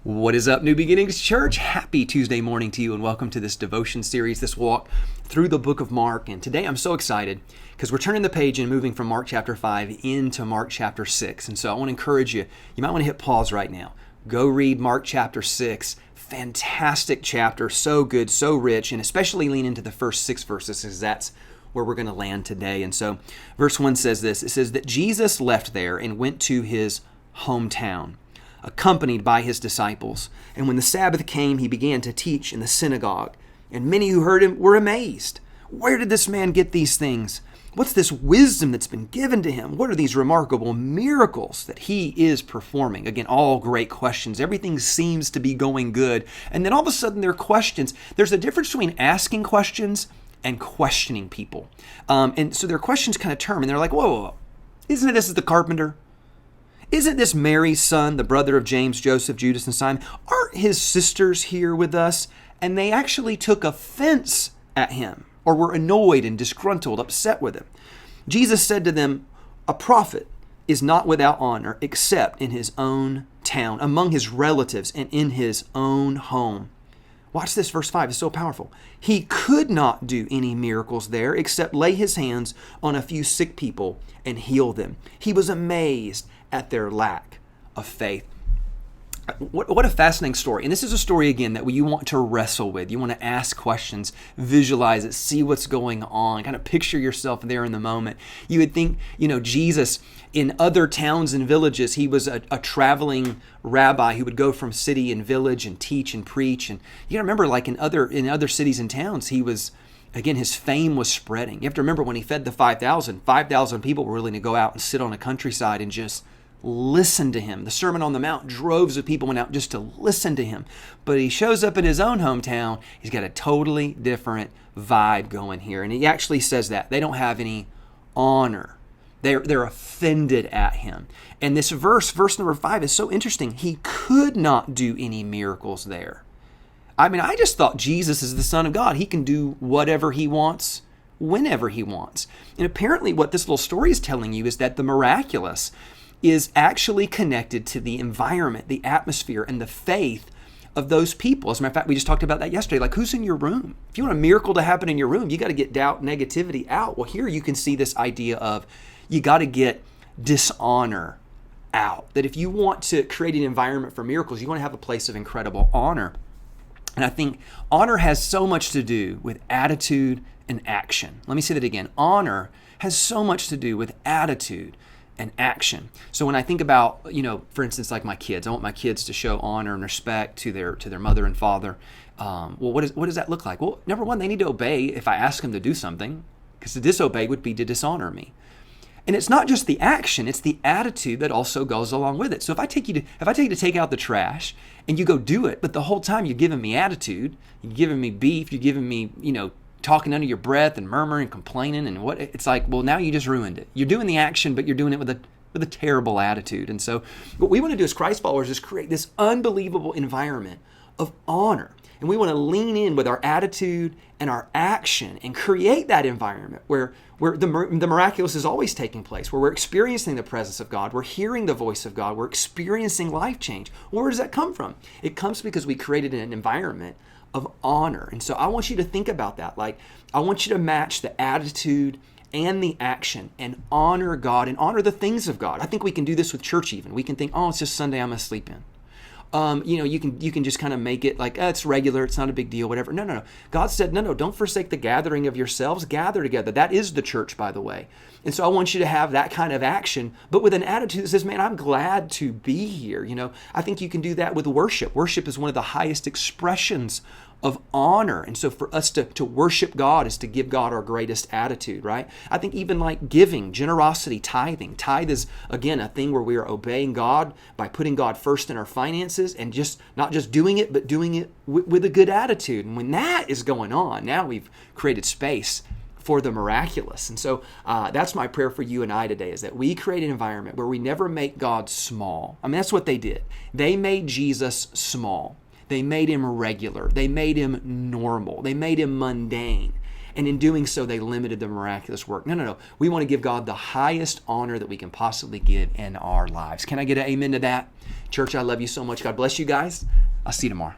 What is up, New Beginnings Church? Happy Tuesday morning to you, and welcome to this devotion series, this walk through the book of Mark. And today I'm so excited because we're turning the page and moving from Mark chapter 5 into Mark chapter 6. And so I want to encourage you, you might want to hit pause right now. Go read Mark chapter 6. Fantastic chapter, so good, so rich, and especially lean into the first 6 verses because that's where we're going to land today. And so verse 1 says this. It says that Jesus left there and went to his hometown, accompanied by his disciples. And when the Sabbath came, he began to teach in the synagogue. And many who heard him were amazed. Where did this man get these things? What's this wisdom that's been given to him? What are these remarkable miracles that he is performing? Again, all great questions. Everything seems to be going good. And then all of a sudden there are questions. There's a difference between asking questions and questioning people. And so their questions kind of term, and they're like, whoa, isn't it this is the carpenter? Isn't this Mary's son, the brother of James, Joseph, Judas, and Simon? Aren't his sisters here with us? And they actually took offense at him, or were annoyed and disgruntled, upset with him. Jesus said to them, a prophet is not without honor except in his own town, among his relatives, and in his own home. Watch this, verse 5 is so powerful. He could not do any miracles there except lay his hands on a few sick people and heal them. He was amazed at their lack of faith. What a fascinating story. And this is a story, again, that you want to wrestle with. You want to ask questions, visualize it, see what's going on, kind of picture yourself there in the moment. You would think, Jesus in other towns and villages, he was a traveling rabbi who would go from city and village and teach and preach. And you got to remember, like in other cities and towns, he was, again, his fame was spreading. You have to remember when he fed the 5,000 people were willing to go out and sit on a countryside and just listen to him. The Sermon on the Mount, droves of people went out just to listen to him. But he shows up in his own hometown. He's got a totally different vibe going here. And he actually says that. They don't have any honor. They're offended at him. And this verse number 5, is so interesting. He could not do any miracles there. I mean, I just thought Jesus is the Son of God. He can do whatever he wants, whenever he wants. And apparently what this little story is telling you is that the miraculous is actually connected to the environment, the atmosphere, and the faith of those people. As a matter of fact, we just talked about that yesterday. Like, who's in your room? If you want a miracle to happen in your room, you got to get doubt, negativity out. Well, here you can see this idea of you got to get dishonor out. That if you want to create an environment for miracles, you want to have a place of incredible honor. And I think honor has so much to do with attitude and action. Let me say that again. Honor has so much to do with attitude and action. So when I think about, for instance, like my kids, I want my kids to show honor and respect to their mother and father. Well, what does that look like? Well, number one, they need to obey if I ask them to do something, because to disobey would be to dishonor me. And it's not just the action, it's the attitude that also goes along with it. So if I take you to take out the trash and you go do it, but the whole time you're giving me attitude, you're giving me beef, you're giving me, talking under your breath and murmuring, complaining, and what it's like, well, now you just ruined it. You're doing the action, but you're doing it with a terrible attitude. And so what we want to do as Christ followers is create this unbelievable environment of honor. And we want to lean in with our attitude and our action and create that environment where the miraculous is always taking place, where we're experiencing the presence of God, we're hearing the voice of God, we're experiencing life change. Where does that come from? It comes because we created an environment of honor. And so I want you to think about that. Like, I want you to match the attitude and the action and honor God and honor the things of God. I think we can do this with church even. We can think, oh, it's just Sunday, I'm going to sleep in. You can just kind of make it like, it's regular, it's not a big deal, whatever. No. God said, no, don't forsake the gathering of yourselves. Gather together. That is the church, by the way. And so I want you to have that kind of action, but with an attitude that says, man, I'm glad to be here. I think you can do that with worship. Worship is one of the highest expressions of honor. And so for us to worship God is to give God our greatest attitude, right? I think even like giving, generosity, tithing. Tithe is, again, a thing where we are obeying God by putting God first in our finances and just not just doing it, but doing it with a good attitude. And when that is going on, now we've created space for the miraculous. And so that's my prayer for you and I today, is that we create an environment where we never make God small. I mean, that's what they did. They made Jesus small. They made him regular. They made him normal. They made him mundane. And in doing so, they limited the miraculous work. No. We want to give God the highest honor that we can possibly give in our lives. Can I get an amen to that? Church, I love you so much. God bless you guys. I'll see you tomorrow.